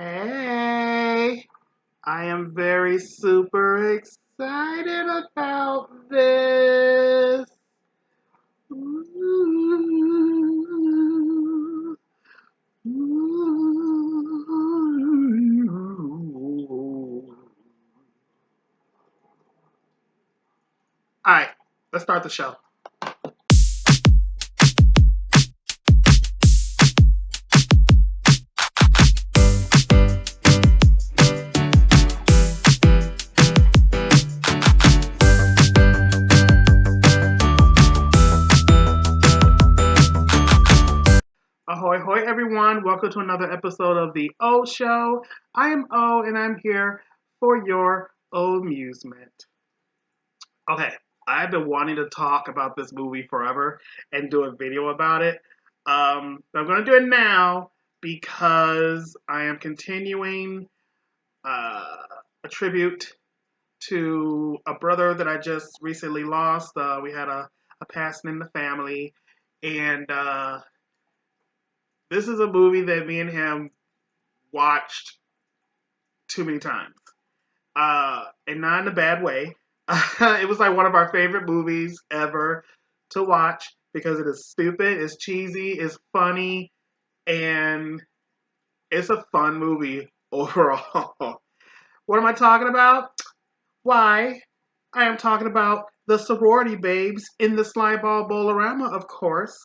Hey, I am very super excited about this. Ooh, ooh. All right, let's start the show. Ahoy, hoy, everyone. Welcome to another episode of The O Show. I am O, and I'm here for your amusement. Okay, I've been wanting to talk about this movie forever and do a video about it. I'm going to do it now because I am continuing a tribute to a brother that I just recently lost. We had a passing in the family, and this is a movie that me and him watched too many times, and not in a bad way. It was like one of our favorite movies ever to watch because it is stupid, it's cheesy, it's funny, and it's a fun movie overall. What am I talking about? Why? I am talking about the sorority babes in the Slimeball Bowl-O-Rama, of course.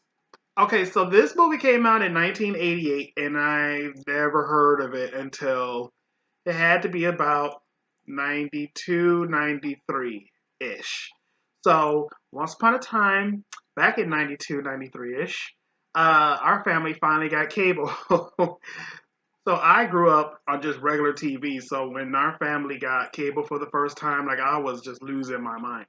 Okay, so this movie came out in 1988, and I've never heard of it until it had to be about 92, 93 ish. So, once upon a time, back in 92, 93 ish, our family finally got cable. So, I grew up on just regular TV. So, when our family got cable for the first time, like I was just losing my mind.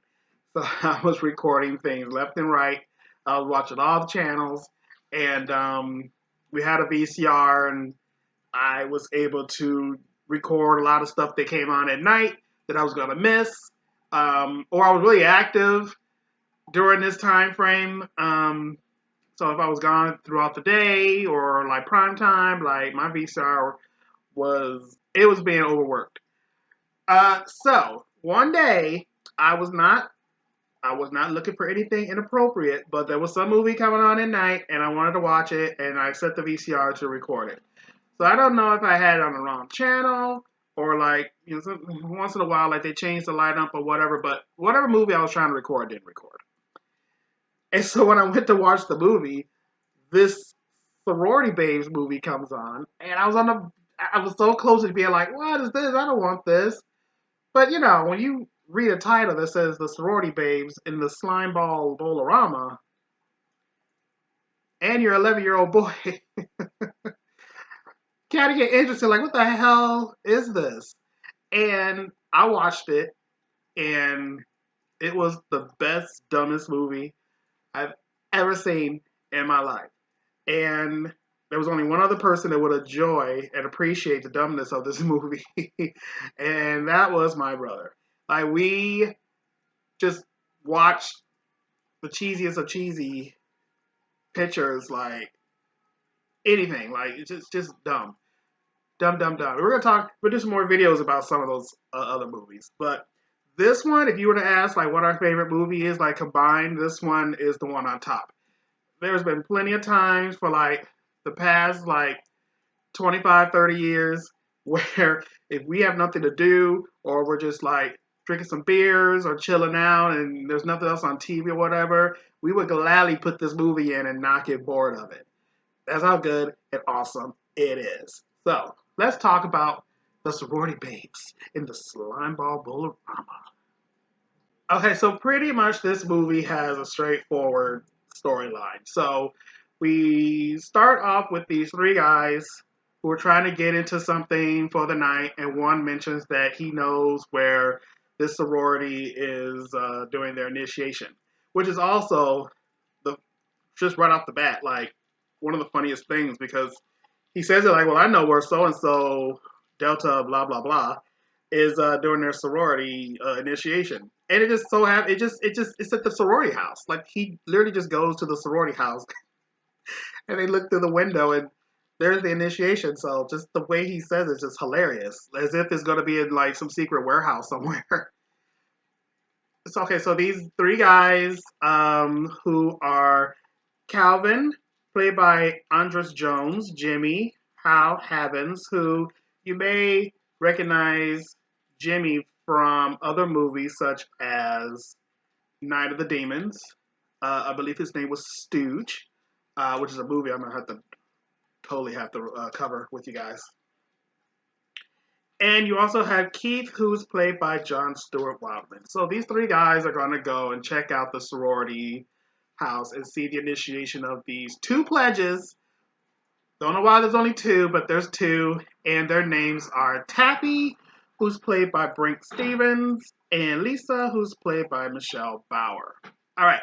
So, I was recording things left and right. I was watching all the channels, and we had a VCR, and I was able to record a lot of stuff that came on at night that I was going to miss, or I was really active during this time frame. So if I was gone throughout the day or like prime time, like my VCR was being overworked. So one day I was not I was not looking for anything inappropriate, but there was some movie coming on at night, and I wanted to watch it, and I set the VCR to record it. So I don't know if I had it on the wrong channel or like once in a while like they changed the lineup or whatever. But whatever movie I was trying to record didn't record. And so when I went to watch the movie, this sorority babes movie comes on, and I was so close to being like, "What is this? I don't want this." But when you read a title that says the sorority babes in the Slimeball Bowl-O-Rama, and you're an 11-year-old boy, kind of get interested. Like, what the hell is this? And I watched it, and it was the best, dumbest movie I've ever seen in my life. And there was only one other person that would enjoy and appreciate the dumbness of this movie, and that was my brother. Like, we just watched the cheesiest of cheesy pictures, like anything. Like, it's just dumb. Dumb, dumb, dumb. We'll do some more videos about some of those other movies. But this one, if you were to ask like what our favorite movie is, like combined, this one is the one on top. There's been plenty of times for like the past like 25, 30 years where if we have nothing to do or we're just like drinking some beers or chilling out and there's nothing else on TV or whatever, we would gladly put this movie in and not get bored of it. That's how good and awesome it is. So let's talk about the sorority babes in the Slimeball Bowl-O-Rama. Okay, so pretty much this movie has a straightforward storyline. So we start off with these three guys who are trying to get into something for the night, and one mentions that he knows where this sorority is doing their initiation, which is also the just right off the bat like one of the funniest things because he says it like, well, I know where so and so Delta blah blah blah is doing their sorority initiation, and it just so happens it's at the sorority house. Like he literally just goes to the sorority house, and they look through the window, and there's the initiation. So just the way he says it's just hilarious, as if it's going to be in like some secret warehouse somewhere. So, okay, so these three guys, who are Calvin, played by Andres Jones, Jimmy, Hal Havens, who you may recognize Jimmy from other movies such as Night of the Demons. I believe his name was Stooge, which is a movie I'm gonna totally have to cover with you guys. And you also have Keith, who's played by John Stewart Wildman. So these three guys are going to go and check out the sorority house and see the initiation of these two pledges. Don't know why there's only two, but there's two. And their names are Tappy, who's played by Brink Stevens, and Lisa, who's played by Michelle Bauer. All right.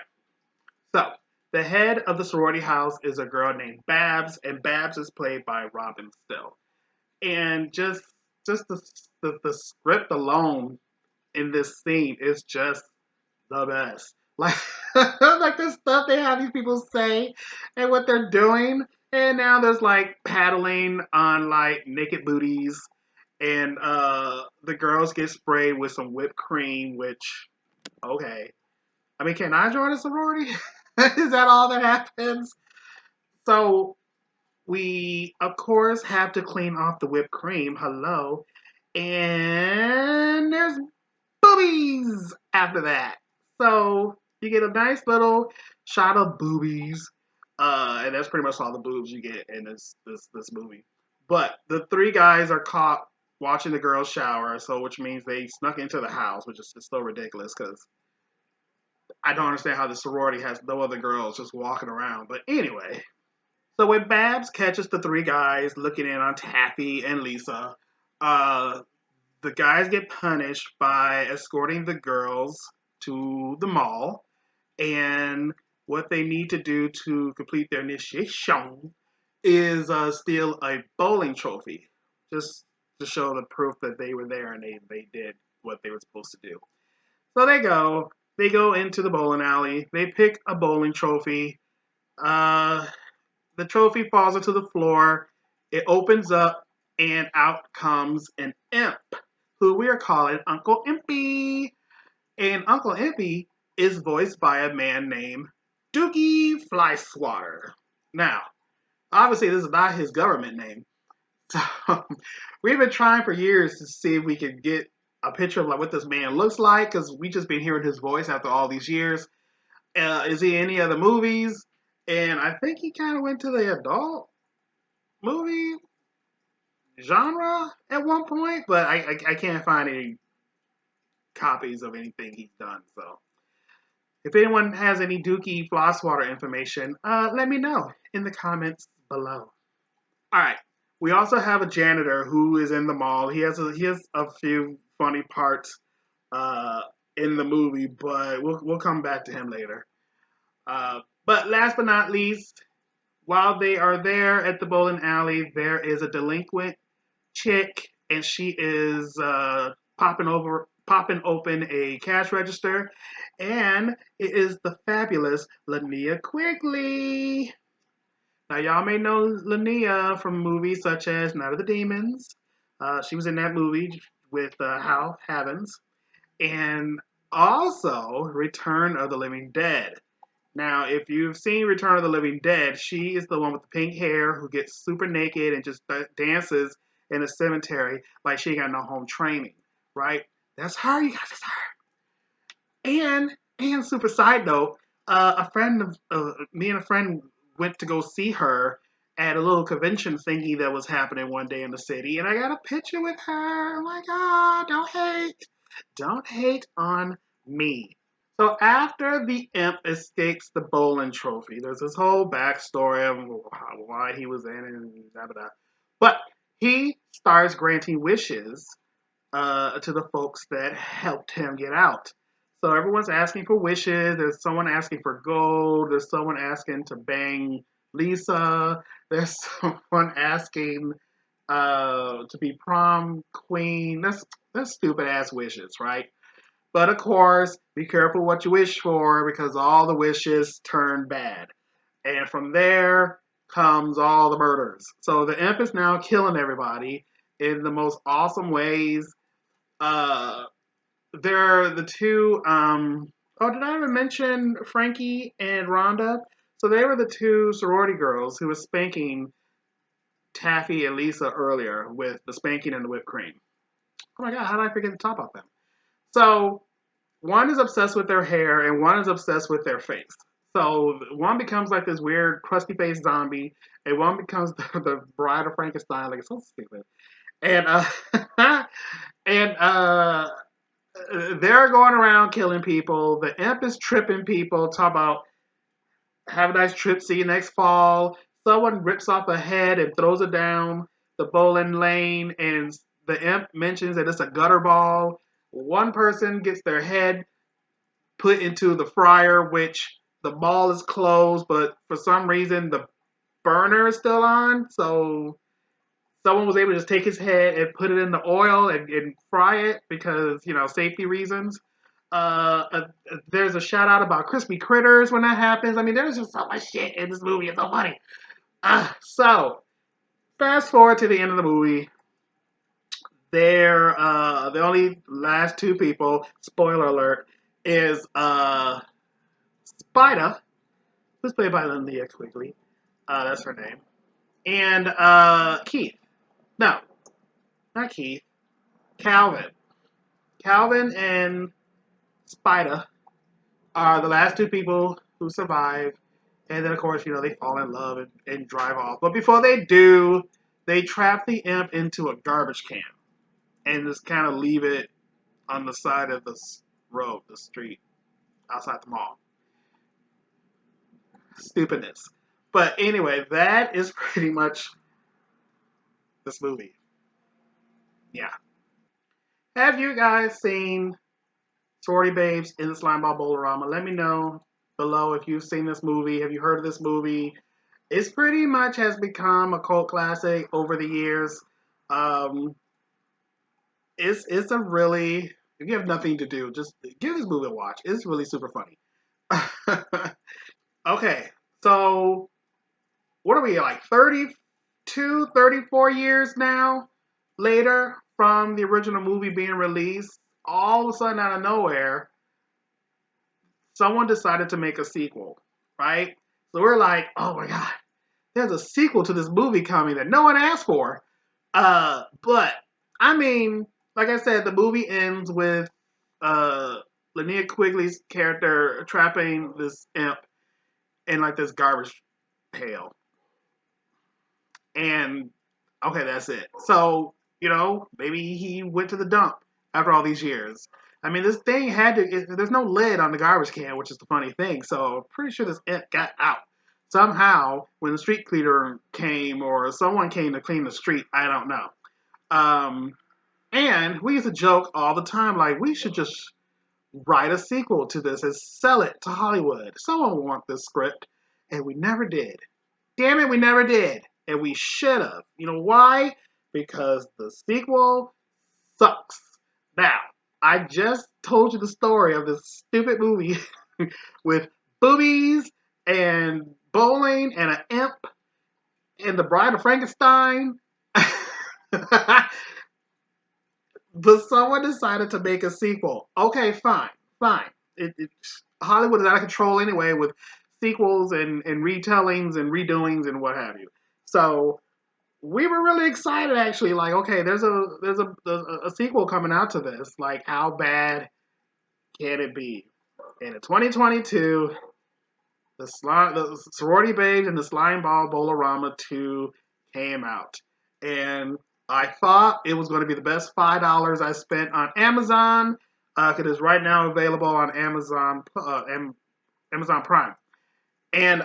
So the head of the sorority house is a girl named Babs, and Babs is played by Robin Still. And just the script alone in this scene is just the best. Like like the stuff they have these people say and what they're doing. And now there's like paddling on like naked booties, and the girls get sprayed with some whipped cream, which okay. I mean, can I join a sorority? Is that all that happens? So we of course have to clean off the whipped cream. Hello. And there's boobies after that. So you get a nice little shot of boobies. And that's pretty much all the boobs you get in this movie. But the three guys are caught watching the girls shower, so which means they snuck into the house, which is just so ridiculous because I don't understand how the sorority has no other girls just walking around. But anyway, so when Babs catches the three guys looking in on Taffy and Lisa, uh, the guys get punished by escorting the girls to the mall, and what they need to do to complete their initiation is steal a bowling trophy, just to show the proof that they were there and they did what they were supposed to do. So they go into the bowling alley, they pick a bowling trophy. Uh, the trophy falls onto the floor. It opens up, and out comes an imp, who we are calling Uncle Impy. And Uncle Impy is voiced by a man named Doogie Flyswatter. Now, obviously, this is not his government name. So, we've been trying for years to see if we could get a picture of like what this man looks like, because we just been hearing his voice after all these years. Is he in any other movies? And I think he kind of went to the adult movie genre at one point, but I can't find any copies of anything he's done. So if anyone has any Dookie Flosswater information, let me know in the comments below. All right. We also have a janitor who is in the mall. He has a few funny parts uh, in the movie, but we'll come back to him later. But last but not least, while they are there at the bowling alley, there is a delinquent chick, and she is popping open a cash register, and it is the fabulous Linnea Quigley. Now, y'all may know Linnea from movies such as Night of the Demons. She was in that movie with Hal Havens, and also Return of the Living Dead. Now, if you've seen Return of the Living Dead, she is the one with the pink hair who gets super naked and just dances in a cemetery like she ain't got no home training, right? That's her, you guys, that's her. And super side note, a friend of me and a friend went to go see her at a little convention thingy that was happening one day in the city, and I got a picture with her. I'm like, oh, don't hate on me. So after the imp escapes the bowling trophy, there's this whole backstory of why he was in it and da da da. But he starts granting wishes to the folks that helped him get out. So everyone's asking for wishes. There's someone asking for gold. There's someone asking to bang Lisa. There's someone asking to be prom queen. That's stupid ass wishes, right? But of course, be careful what you wish for because all the wishes turn bad. And from there comes all the murders. So the imp is now killing everybody in the most awesome ways. Uh, they're the two. Oh, did I even mention Frankie and Rhonda? So they were the two sorority girls who were spanking Taffy and Lisa earlier with the spanking and the whipped cream. Oh my God, how did I forget to talk about them? So one is obsessed with their hair and one is obsessed with their face. So one becomes like this weird crusty faced zombie, and one becomes the bride of Frankenstein. Like it's so stupid. And and they're going around killing people. The imp is tripping people. Talk about have a nice trip. See you next fall. Someone rips off a head and throws it down the bowling lane, and the imp mentions that it's a gutter ball. One person gets their head put into the fryer, which the ball is closed, but for some reason the burner is still on. So someone was able to just take his head and put it in the oil and fry it because, safety reasons. There's a shout out about crispy critters when that happens. I mean, there's just so much shit in this movie. It's so funny. So fast forward to the end of the movie. They're the only last two people. Spoiler alert is Spider, who's played by Lindy X Quigley. That's her name. And Keith. No, not Keith. Calvin. Calvin and Spider are the last two people who survive. And then, of course, they fall in love and drive off. But before they do, they trap the imp into a garbage can and just kind of leave it on the side of the road, the street, outside the mall. Stupidness. But anyway, that is pretty much this movie. Yeah. Have you guys seen Sorority Babes in the Slimeball Bowl-O-Rama? Let me know below if you've seen this movie. Have you heard of this movie? It's pretty much has become a cult classic over the years. Um, it's a really, if you have nothing to do, just give this movie a watch. It's really super funny. Okay, so what are we like 32, 34 years now later from the original movie being released? All of a sudden, out of nowhere, someone decided to make a sequel, right? So we're like, oh my God, there's a sequel to this movie coming that no one asked for. But I mean, like I said, the movie ends with Linnea Quigley's character trapping this imp in like this garbage pail. And okay, that's it. So, maybe he went to the dump after all these years. I mean, this thing there's no lid on the garbage can, which is the funny thing. So, I'm pretty sure this imp got out. Somehow, when the street cleaner came or someone came to clean the street, I don't know. And we used to joke all the time, like, we should just write a sequel to this and sell it to Hollywood. Someone will want this script. And we never did. Damn it, we never did. And we should have. You know why? Because the sequel sucks. Now, I just told you the story of this stupid movie with boobies and bowling and an imp and the Bride of Frankenstein. But someone decided to make a sequel. Okay, fine. Hollywood is out of control anyway with sequels and retellings and redoings and what have you. So we were really excited actually. Like, okay, there's a sequel coming out to this. Like, how bad can it be? And in 2022, the Sorority Babes and the Slimeball Bowl-O-Rama 2 came out, and I thought it was going to be the best $5 I spent on Amazon. It is right now available on Amazon Prime. And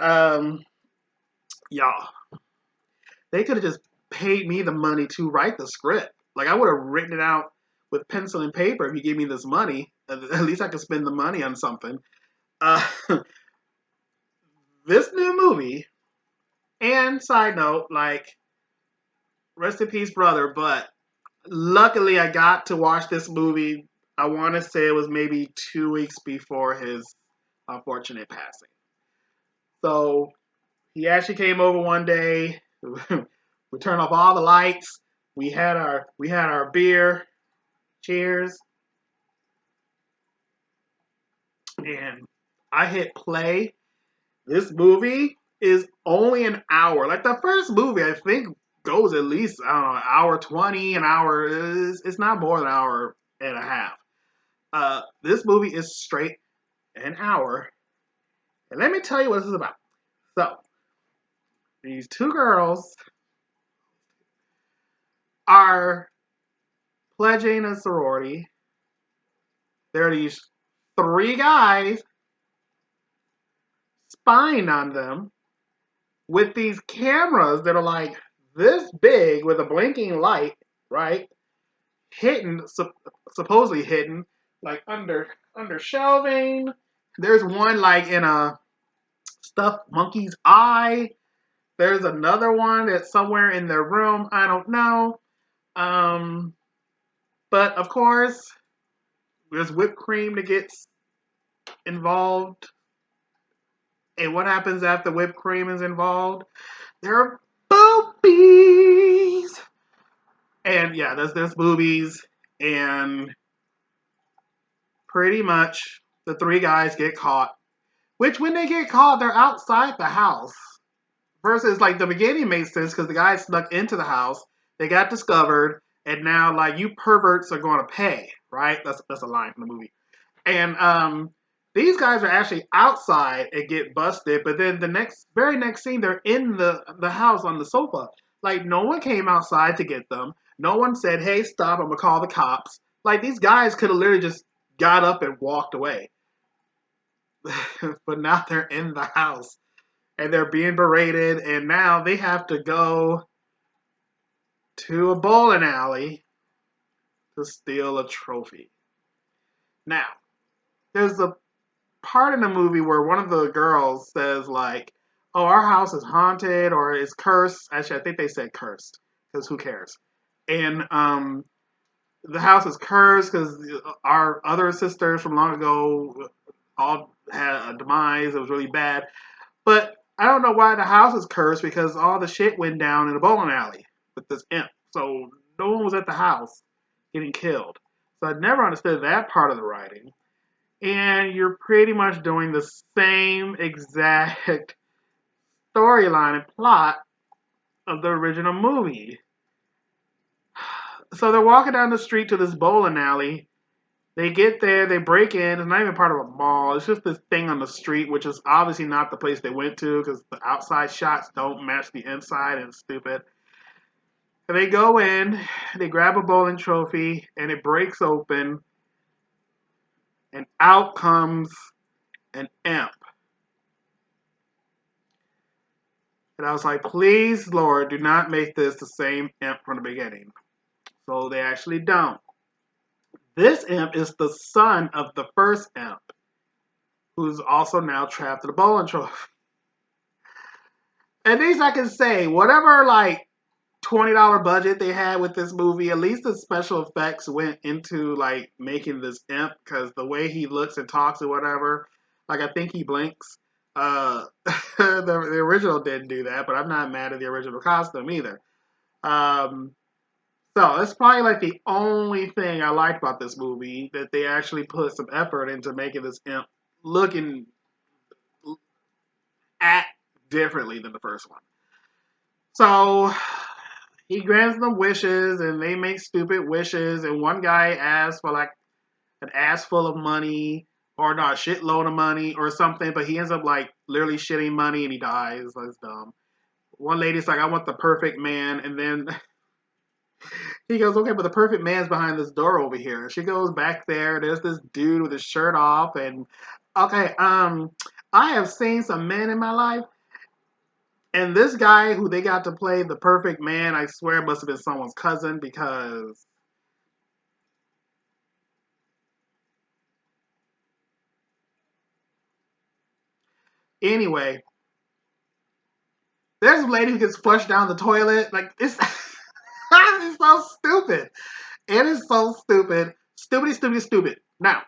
y'all, they could have just paid me the money to write the script. Like, I would have written it out with pencil and paper if you gave me this money. At least I could spend the money on something. Uh, this new movie, and side note, like, rest in peace, brother, but luckily I got to watch this movie. I want to say it was maybe 2 weeks before his unfortunate passing. So He actually came over one day. We turned off all the lights. We had our beer. Cheers. And I hit play. This movie is only an hour. Like the first movie, I think goes at least I don't know, an hour 20, an hour. It's not more than an hour and a half. This movie is straight an hour, and let me tell you what this is about. So these two girls are pledging a sorority. There are these three guys spying on them with these cameras that are like this big with a blinking light, right? Hidden, supposedly hidden, like under shelving. There's one like in a stuffed monkey's eye. There's another one that's somewhere in their room. I don't know. Um, but of course, there's whipped cream that gets involved. And what happens after whipped cream is involved? There are boobies. And yeah, there's boobies. And pretty much the three guys get caught. Which when they get caught, they're outside the house. Versus like the beginning makes sense because the guys snuck into the house. They got discovered. And now like you perverts are going to pay. Right? That's a line from the movie. And these guys are actually outside and get busted, but then the very next scene, they're in the house on the sofa. Like no one came outside to get them. No one said, "Hey, stop! I'm gonna call the cops." Like these guys could have literally just got up and walked away, but now they're in the house and they're being berated, and now they have to go to a bowling alley to steal a trophy. Now, there's a part in the movie where one of the girls says like, "Oh, our house is haunted or is cursed." Actually, I think they said cursed because who cares? And the house is cursed because our other sisters from long ago all had a demise. It was really bad. But I don't know why the house is cursed because all the shit went down in a bowling alley with this imp. So no one was at the house getting killed. So I never understood that part of the writing. And you're pretty much doing the same exact storyline and plot of the original movie. So they're walking down the street to this bowling alley. They get there, they break in. It's not even part of a mall. It's just this thing on the street, which is obviously not the place they went to because the outside shots don't match the inside and it's stupid. And they go in, they grab a bowling trophy, and it breaks open, and out comes an imp. And I was like, please, Lord, do not make this the same imp from the beginning. So they actually don't. This imp is the son of the first imp, who's also now trapped in the bowling trophy. At least I can say, whatever like $20 budget they had with this movie, at least the special effects went into like making this imp because the way he looks and talks or whatever, like I think he blinks. The original didn't do that, but I'm not mad at the original costume either. Um, so that's probably like the only thing I liked about this movie that they actually put some effort into making this imp looking act differently than the first one. So he grants them wishes, and they make stupid wishes. And one guy asks for like an ass full of money, or not a shitload of money, or something. But he ends up like literally shitting money, and he dies. That's dumb. One lady's like, "I want the perfect man," and then he goes, "Okay, but the perfect man's behind this door over here." And she goes back there. There's this dude with his shirt off, and okay, I have seen some men in my life. And this guy who they got to play the perfect man, I swear must have been someone's cousin because anyway, there's a lady who gets flushed down the toilet. Like it's it's so stupid. It is so stupid. Stupid, stupid, stupid. Now,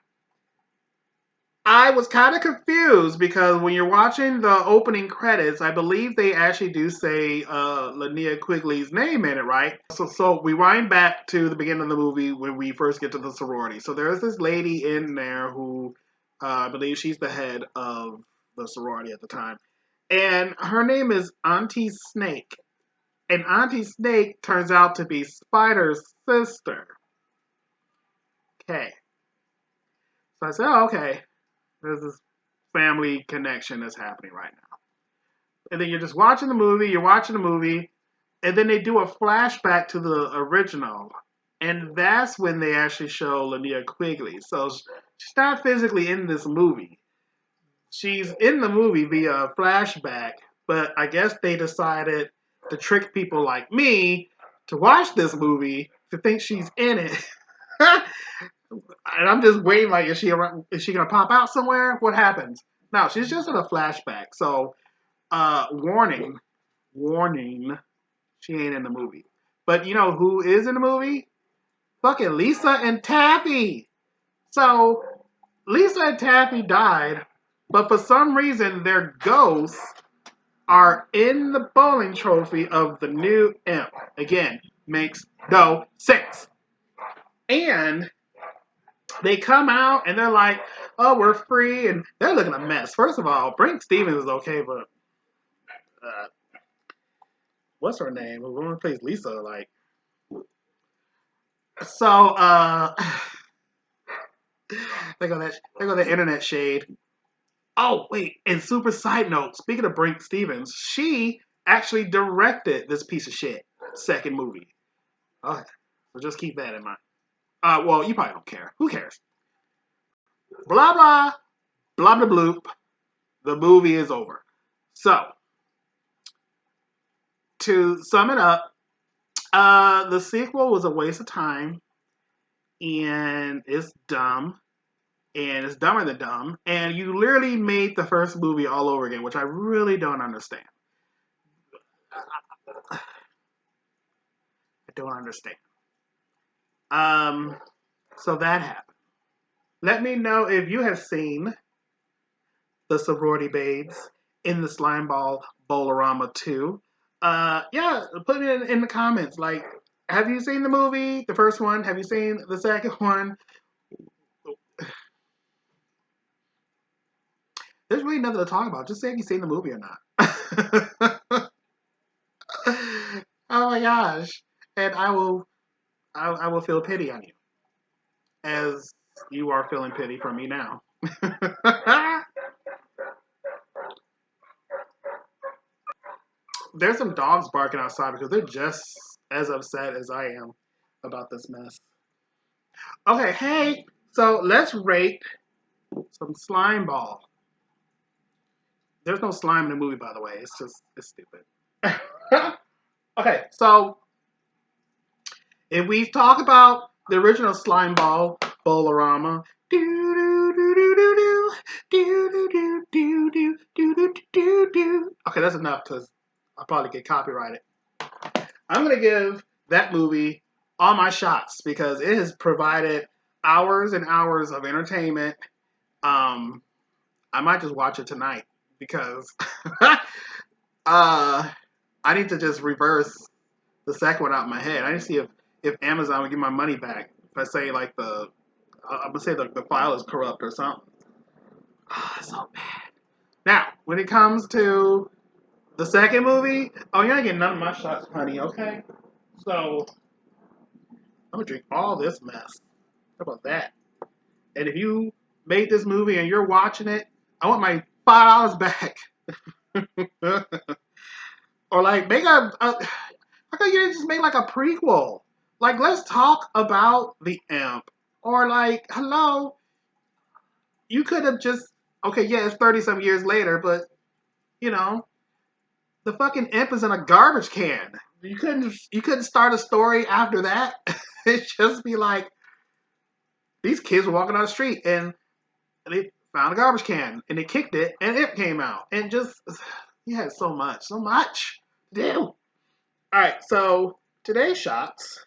I was kind of confused because when you're watching the opening credits, I believe they actually do say Linnea Quigley's name in it, right? So we wind back to the beginning of the movie when we first get to the sorority. So there's this lady in there who I believe she's the head of the sorority at the time. And her name is Auntie Snake. And Auntie Snake turns out to be Spider's sister. Okay. So I said, oh, okay. There's this family connection that's happening right now. And then you're just watching the movie, and then they do a flashback to the original. And that's when they actually show Linnea Quigley. So she's not physically in this movie. She's in the movie via a flashback, but I guess they decided to trick people like me to watch this movie to think she's in it. And I'm just waiting, like, is she gonna pop out somewhere? What happens? No, she's just in a flashback. So, warning, she ain't in the movie. But you know who is in the movie? Fucking Lisa and Taffy. So, Lisa and Taffy died, but for some reason their ghosts are in the bowling trophy of the new imp. Again, makes no sense. And they come out and they're like, oh, we're free. And they're looking a mess. First of all, Brink Stevens is okay, but what's her name? The woman who plays Lisa, like. So, they go that internet shade. Oh, wait, and super side note, speaking of Brink Stevens, she actually directed this piece of shit second movie. Okay, so just keep that in mind. Well, you probably don't care. Who cares? Blah, blah, blah, blah, bloop. The movie is over. So, to sum it up, the sequel was a waste of time, and it's dumb, and it's dumber than dumb, and you literally made the first movie all over again, which I really don't understand. I don't understand. So that happened. Let me know if you have seen the Sorority Babes in the Slimeball Bowl-O-Rama 2. Yeah, put it in the comments. Like, have you seen the movie, the first one? Have you seen the second one? There's really nothing to talk about. Just say if you've seen the movie or not. Oh my gosh. And I will feel pity on you. As you are feeling pity for me now. There's some dogs barking outside because they're just as upset as I am about this mess. Okay, hey, so let's rate some slime ball. There's no slime in the movie, by the way. It's stupid. Okay, so if we talk about the original slime ball, Bowl-O-Rama, okay, that's enough because I'll probably get copyrighted. I'm gonna give that movie all my shots because it has provided hours and hours of entertainment. I might just watch it tonight because I need to just reverse the second one out in my head. I need to see if Amazon would give my money back. If I say like I'm gonna say the file is corrupt or something. Oh, it's so bad. Now, when it comes to the second movie, oh, you're not getting none of my shots, honey. Okay, so I'm gonna drink all this mess. How about that? And if you made this movie and you're watching it, I want my $5 back. Or like make how come you didn't just make like a prequel? Like let's talk about the imp. Or like, hello, you could have just okay, yeah, it's 30 some years later, but you know, the fucking imp is in a garbage can. You couldn't start a story after that. It just be like these kids were walking down the street and they found a garbage can and they kicked it and it came out. And just you had so much to do. Alright, so today's shots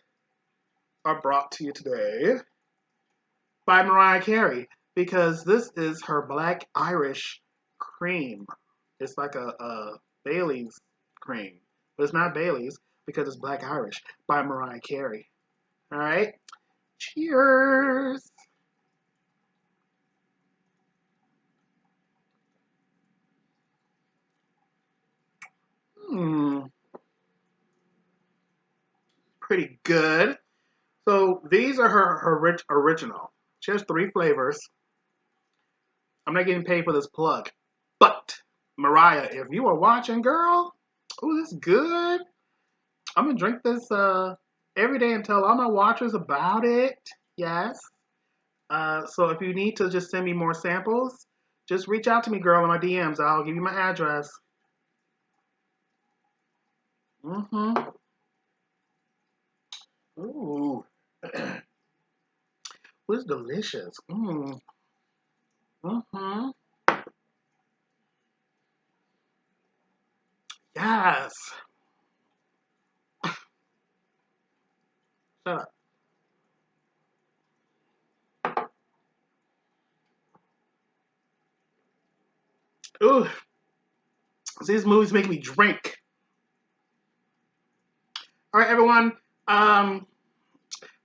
are brought to you today by Mariah Carey. because this is her Black Irish cream. It's like a Bailey's cream, but it's not Bailey's because it's Black Irish by Mariah Carey. All right, cheers. Hmm, pretty good. So these are her original. She has 3 flavors. I'm not getting paid for this plug, but Mariah, if you are watching, girl, oh, this is good. I'm gonna drink this every day and tell all my watchers about it. Yes. So if you need to just send me more samples, just reach out to me, girl, in my DMs. I'll give you my address. Mm-hmm. Ooh. It's delicious. Mm. Mm-hmm. Yes. Shut up. Ooh. These movies make me drink. All right, everyone. Um,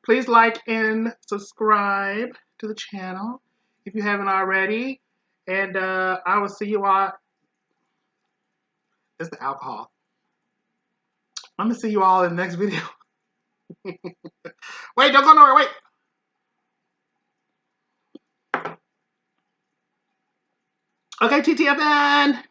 Please like and subscribe to the channel if you haven't already. And I will see you all. It's the alcohol. I'm gonna see you all in the next video. Wait, don't go nowhere. Wait. Okay, TTFN.